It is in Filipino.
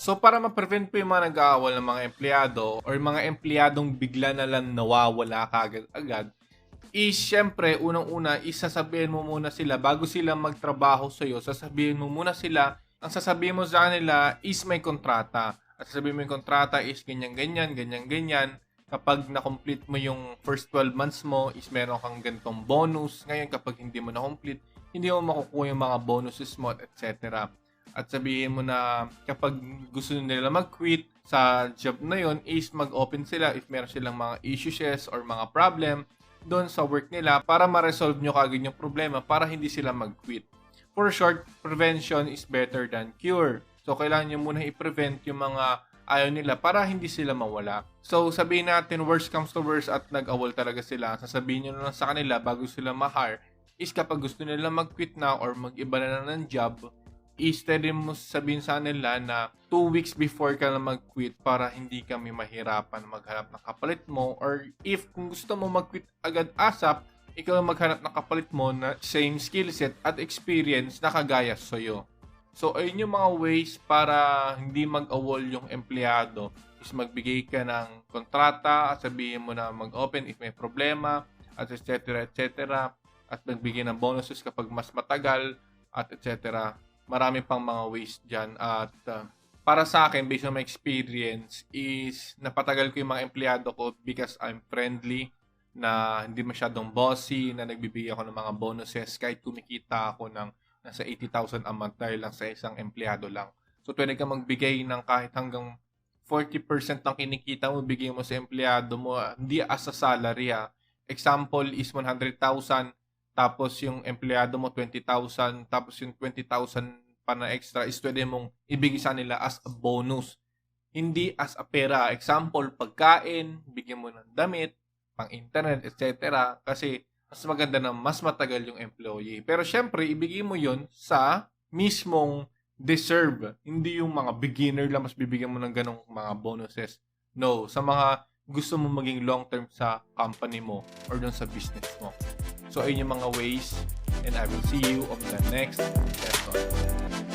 So para ma-prevent po yung mga nag-aawal ng mga empleyado or mga empleyadong bigla na lang nawawala kaagad-agad, is syempre unang-una is sasabihin mo muna sila bago sila magtrabaho sa'yo, sasabihin mo muna sila, ang sasabihin mo sa kanila is may kontrata. At sasabihin mo yung kontrata is ganyan-ganyan, ganyan-ganyan. Kapag na-complete mo yung first 12 months mo is meron kang ganitong bonus. Ngayon kapag hindi mo na-complete, hindi mo makukuha yung mga bonuses mo, etc. At sabihin mo na kapag gusto nila mag-quit sa job na yon is mag-open sila if meron silang mga issues or mga problem doon sa work nila para ma-resolve nyo kagad yung problema para hindi sila mag-quit. For short, prevention is better than cure. So, kailangan nyo muna i-prevent yung mga ayaw nila para hindi sila mawala. So, sabihin natin, worst comes to worst at nag-awol talaga sila. Sasabihin nyo na lang sa kanila bago sila ma-hire is kapag gusto nila mag-quit na or mag-iba na ng job, is pwede mo sabihin sa nila na 2 weeks before ka na mag-quit para hindi kami mahirapan maghanap ng kapalit mo, or if kung gusto mo mag-quit agad ASAP, ikaw ang maghanap ng kapalit mo na same skill set at experience na kagaya sa'yo. So, ayun yung mga ways para hindi mag-awol yung empleyado is magbigay ka ng kontrata at sabihin mo na mag-open if may problema at etc. at magbigay ng bonuses kapag mas matagal at etc. Marami pang mga ways dyan. At para sa akin, based on my experience, is napatagal ko yung mga empleyado ko because I'm friendly, na hindi masyadong bossy, na nagbibigay ako ng mga bonuses kahit kumikita ako ng nasa 80,000 a month dahil lang sa isang empleyado lang. So, pwede ka magbigay ng kahit hanggang 40% ng kinikita mo, bigay mo sa empleyado mo, hindi as a salary ha. Example is 100,000, tapos yung empleyado mo 20,000, tapos yung 20,000 pa na extra is pwede mong ibigay sa nila as a bonus. Hindi as a pera. Example, pagkain, bigyan mo ng damit, pang internet, etc. Kasi mas maganda na mas matagal yung employee. Pero syempre, ibigay mo yon sa mismong deserve. Hindi yung mga beginner lang mas bibigyan mo ng ganong mga bonuses. No, sa mga gusto mo maging long term sa company mo or dun sa business mo. So, ayun yung mga ways, and I will see you on the next lesson.